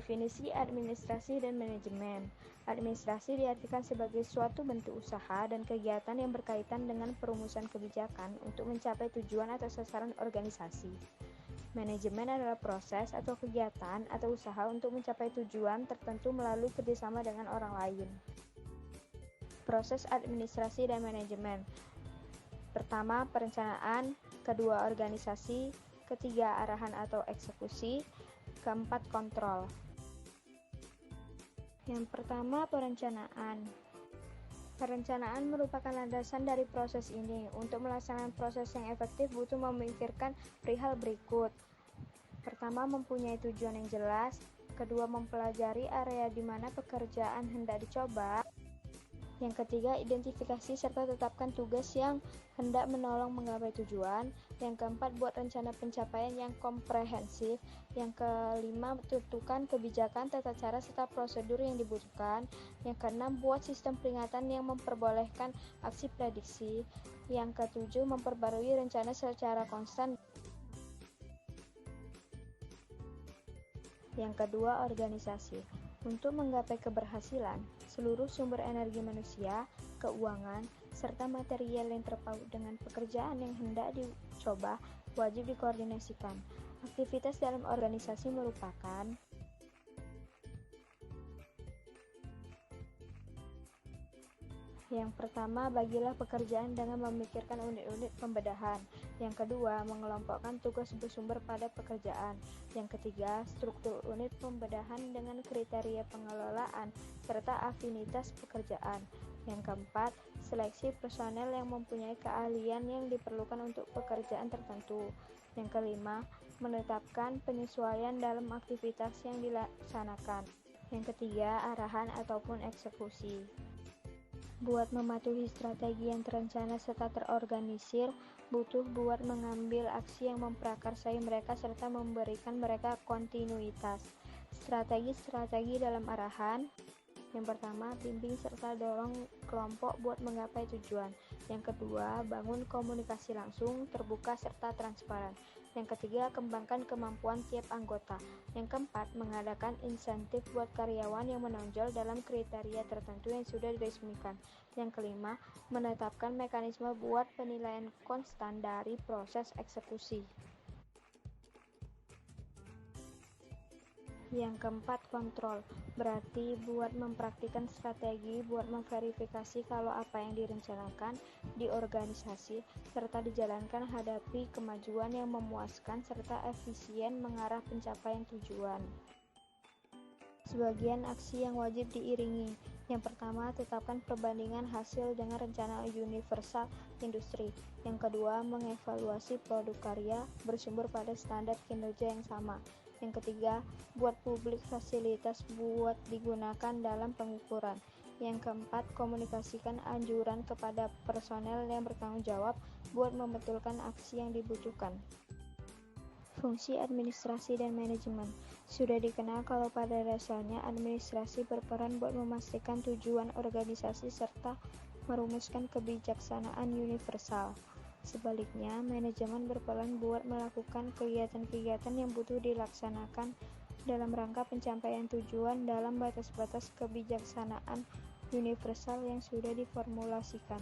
Definisi administrasi dan manajemen. Administrasi diartikan sebagai suatu bentuk usaha dan kegiatan yang berkaitan dengan perumusan kebijakan untuk mencapai tujuan atau sasaran organisasi. Manajemen adalah proses atau kegiatan atau usaha untuk mencapai tujuan tertentu melalui kerjasama dengan orang lain. Proses administrasi dan manajemen. Pertama, perencanaan. Kedua, organisasi. Ketiga, arahan atau eksekusi. Keempat, kontrol. Yang pertama, perencanaan. Perencanaan merupakan landasan dari proses ini. Untuk melaksanakan proses yang efektif butuh memikirkan perihal berikut. Pertama, mempunyai tujuan yang jelas. Kedua, mempelajari area di mana pekerjaan hendak dicoba. Yang ketiga, identifikasi serta tetapkan tugas yang hendak menolong menggapai tujuan. Yang keempat, buat rencana pencapaian yang komprehensif. Yang kelima, tentukan kebijakan, tata cara, serta prosedur yang dibutuhkan. Yang keenam, buat sistem peringatan yang memperbolehkan aksi prediksi. Yang ketujuh, memperbarui rencana secara konstan. Yang kedua, organisasi. Untuk menggapai keberhasilan, seluruh sumber energi manusia, keuangan, serta material yang terpaut dengan pekerjaan yang hendak dicoba wajib dikoordinasikan. Aktivitas dalam organisasi merupakan yang pertama, bagilah pekerjaan dengan memikirkan unit-unit pembedahan. Yang kedua, mengelompokkan tugas bersumber pada pekerjaan. Yang ketiga, struktur unit pembedahan dengan kriteria pengelolaan serta afinitas pekerjaan. Yang keempat, seleksi personel yang mempunyai keahlian yang diperlukan untuk pekerjaan tertentu. Yang kelima, menetapkan penyesuaian dalam aktivitas yang dilaksanakan. Yang ketiga, arahan ataupun eksekusi. Buat mematuhi strategi yang terencana serta terorganisir, butuh buat mengambil aksi yang memprakarsai mereka serta memberikan mereka kontinuitas. Strategi dalam arahan. Yang pertama, bimbing serta dorong kelompok buat menggapai tujuan. Yang kedua, bangun komunikasi langsung, terbuka serta transparan. Yang ketiga, kembangkan kemampuan tiap anggota. Yang keempat, mengadakan insentif buat karyawan yang menonjol dalam kriteria tertentu yang sudah diresmikan. Yang kelima, menetapkan mekanisme buat penilaian konstan dari proses eksekusi. Yang keempat, kontrol. Berarti buat mempraktikkan strategi, buat memverifikasi kalau apa yang direncanakan di organisasi serta dijalankan hadapi kemajuan yang memuaskan serta efisien mengarah pencapaian tujuan. Sebagian aksi yang wajib diiringi. Yang pertama, tetapkan perbandingan hasil dengan rencana universal industri. Yang kedua, mengevaluasi produk karya bersumber pada standar kinerja yang sama. Yang ketiga, buat publik fasilitas buat digunakan dalam pengukuran. Yang keempat, komunikasikan anjuran kepada personel yang bertanggung jawab buat membetulkan aksi yang dibutuhkan. Fungsi administrasi dan manajemen. Sudah dikenal kalau pada dasarnya administrasi berperan buat memastikan tujuan organisasi serta merumuskan kebijaksanaan universal. Sebaliknya, manajemen berperan buat melakukan kegiatan-kegiatan yang butuh dilaksanakan dalam rangka pencapaian tujuan dalam batas-batas kebijaksanaan universal yang sudah diformulasikan.